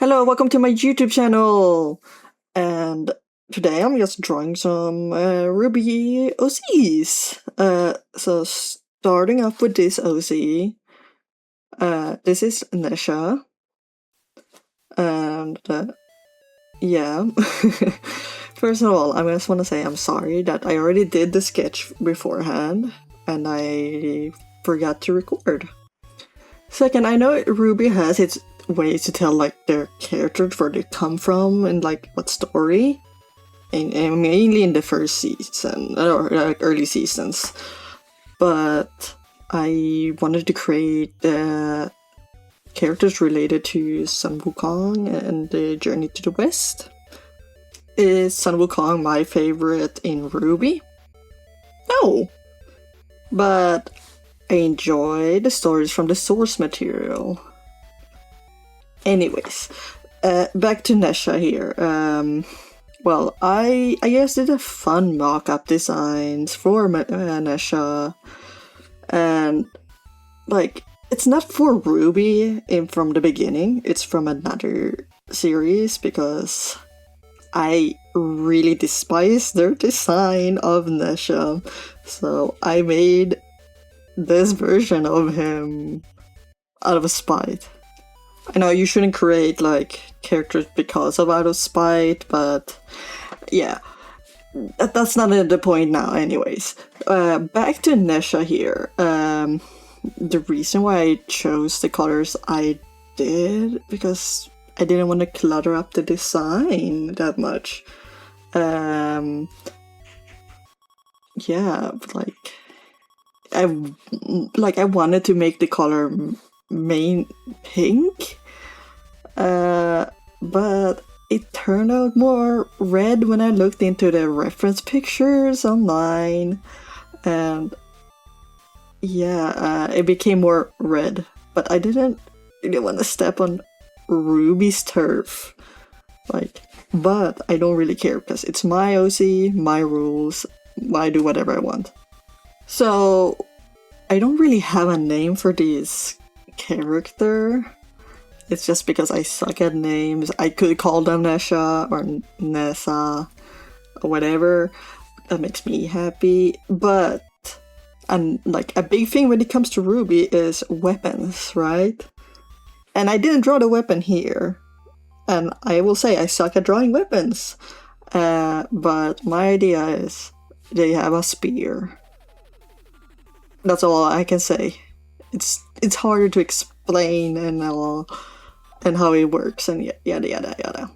Hello, welcome to my YouTube channel! And today I'm just drawing some Rwby OCs. So starting off with this OC, this is Nesha. And yeah, first of all, I just want to say I'm sorry that I already did the sketch beforehand and I forgot to record. Second, I know Rwby has its ways to tell like their characters, where they come from and like what story, and mainly in the first season or early seasons. But I wanted to create characters related to Sun Wukong and the Journey to the West. Is Sun Wukong my favorite in Rwby? No, but I enjoy the stories from the source material. Anyways, back to Nesha here. Well, I just did a fun mock-up designs for Nesha, and like it's not for Rwby from the beginning. It's from another series because I really despise their design of Nesha, so I made this version of him out of spite. I know you shouldn't create like characters because of out of spite, but yeah, that's not the point now. Anyways, back to Nesha here. The reason why I chose the colors I did because I didn't want to clutter up the design that much. Yeah, I wanted to make the color main pink, but it turned out more red when I looked into the reference pictures online, and yeah, it became more red, but I didn't really want to step on Rwby's turf, but I don't really care because it's my OC, my rules, I do whatever I want. So I don't really have a name for this character. It's just because I suck at names. I could call them Nesha or Nessa or whatever. That makes me happy. But like a big thing when it comes to Rwby is weapons, right? And I didn't draw the weapon here. And I will say I suck at drawing weapons. But my idea is they have a spear. That's all I can say. It's harder to explain and how it works and yada yada yada.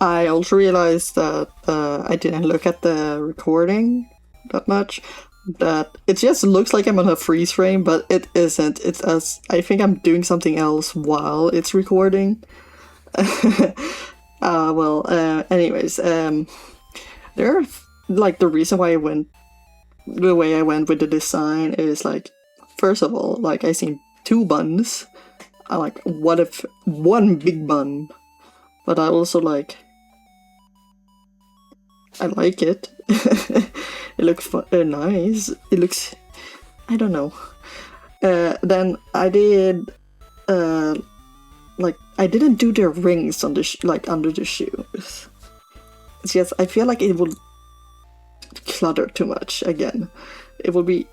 I also realized that I didn't look at the recording that much. That it just looks like I'm on a freeze frame, but it isn't. It's as I think I'm doing something else while it's recording. Anyways, there are like the reason why the way I went with the design is like, first of all, like I seen two buns. I like, what if one big bun? But I also like, I like it. It looks nice. It looks, I don't know. Then I did, like I didn't do the rings on the like under the shoes. It's just I feel like it would clutter too much again. It will be,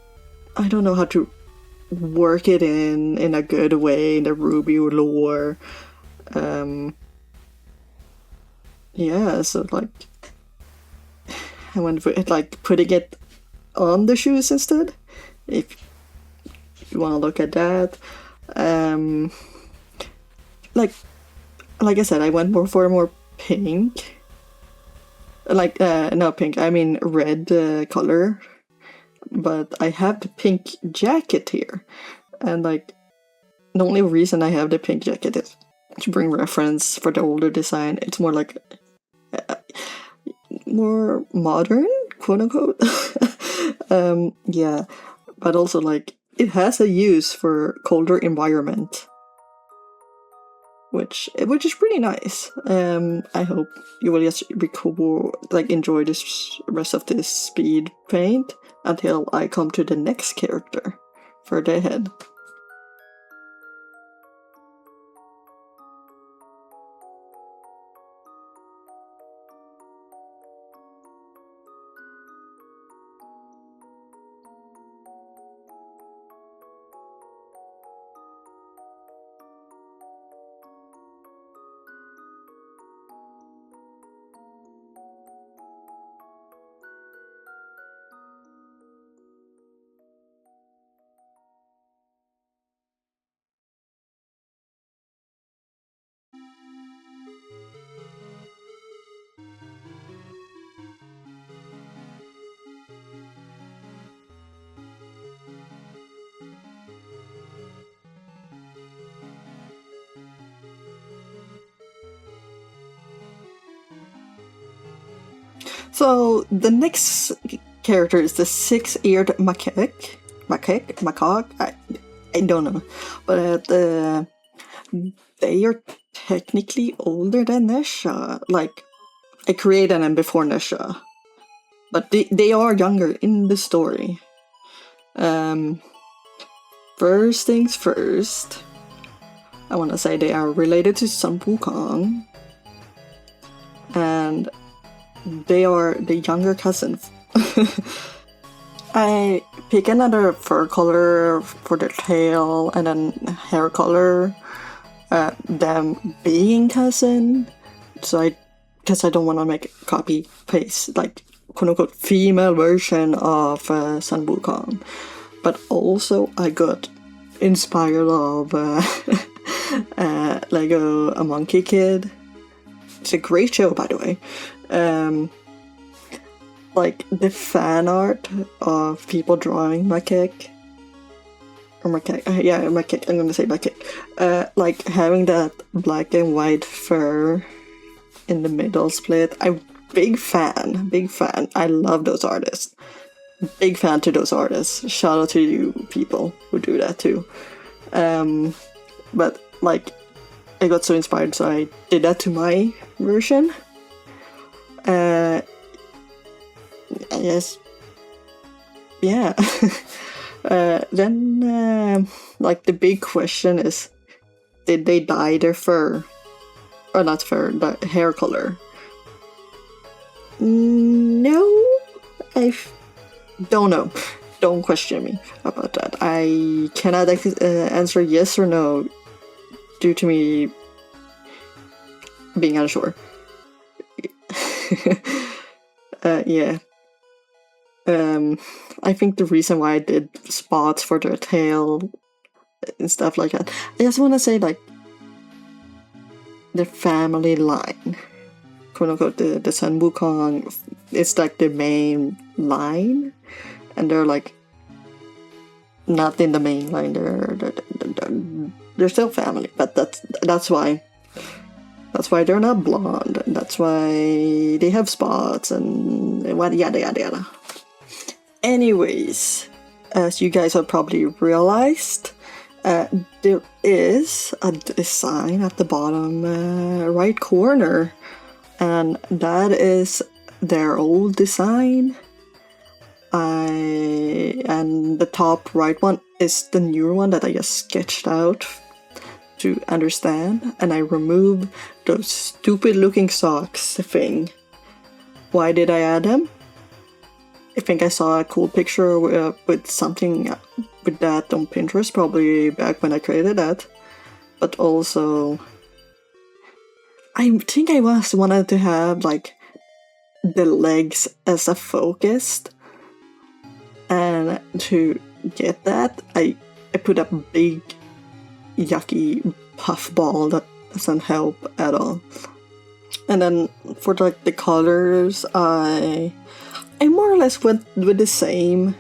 I don't know how to work it in a good way in the Rwby lore. Yeah, so like I went for it, like putting it on the shoes instead, if you want to look at that. Like I said, I went for more pink. Like, not pink, I mean red color. But I have the pink jacket here. And like, the only reason I have the pink jacket is to bring reference for the older design. It's more like, more modern, quote unquote. Yeah, but also like, it has a use for colder environment. Which is pretty nice. I hope you will just enjoy this rest of this speed paint until I come to the next character further ahead. So the next character is the six-eared macaque. Macaque? I don't know. But they are technically older than Nesha. Like, I created them before Nesha. But they are younger in the story. First things first, I want to say they are related to Sun Wukong. And they are the younger cousins. I pick another fur color for their tail and then hair color. Them being cousin. Because I don't want to make a copy paste, like quote unquote female version of Sun Wukong. But also I got inspired of Lego A Monkey Kid. It's a great show, by the way. Like the fan art of people drawing macaque. Or macaque. Yeah, macaque. I'm gonna say macaque. Like having that black and white fur in the middle split. I'm big fan. I love those artists. Big fan to those artists. Shout out to you people who do that too. But like, I got so inspired, so I did that to my version. I guess, yeah. Then, like, the big question is, did they dye their fur? Or not fur, the hair color? No, I don't know. Don't question me about that. I cannot answer yes or no due to me being unsure. Yeah. I think the reason why I did spots for their tail and stuff like that, I just want to say, like, the family line, quote unquote, the Sun Wukong, it's like the main line, and they're like not in the main line. They're still family, but that's why they're not blonde, and that's why they have spots and what yada yada yada. Anyways, as you guys have probably realized, there is a design at the bottom right corner, and that is their old design. And the top right one is the newer one that I just sketched out to understand, and I removed those stupid looking socks thing. Why did I add them? I think I saw a cool picture with something with that on Pinterest, probably back when I created that. But also, I think I wanted to have like the legs as a focus, and to get that, I put a big yucky puff ball that doesn't help at all. And then for like the colors, I more or less went with the same.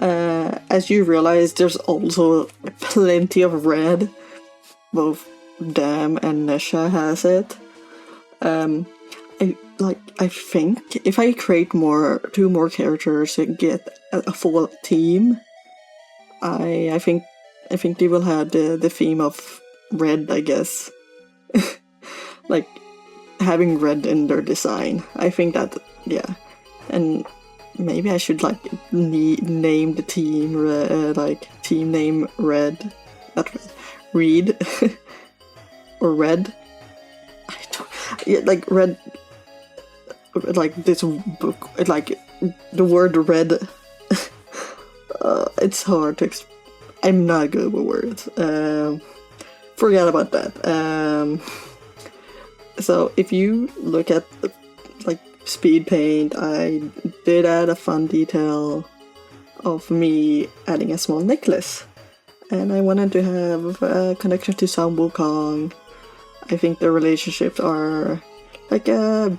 As you realize, there's also plenty of red. Both Dam and Nesha has it. I think if I create two more characters and get a full team, I think they will have the theme of red, I guess. Like having red in their design. I think that, yeah. And maybe I should like name the team like team name Red, not Red, Read or Red. I don't, yeah, like Red, like this book, like the word red. It's hard to I'm not good with words. Forget about that. So if you look at the Speedpaint, I did add a fun detail of me adding a small necklace, and I wanted to have a connection to Sun Wukong. I think their relationships are like a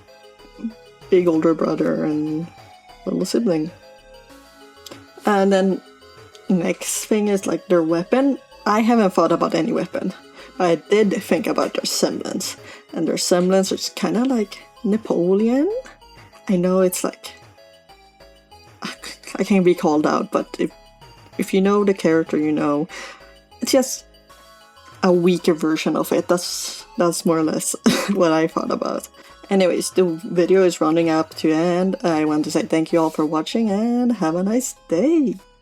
big older brother and little sibling. And then next thing is like their weapon. I haven't thought about any weapon. I did think about their semblance, and their semblance is kind of like Napoleon. I know it's like, I can't be called out, but if you know the character, you know, it's just a weaker version of it. That's more or less what I thought about. Anyways, the video is running up to end. I want to say thank you all for watching and have a nice day.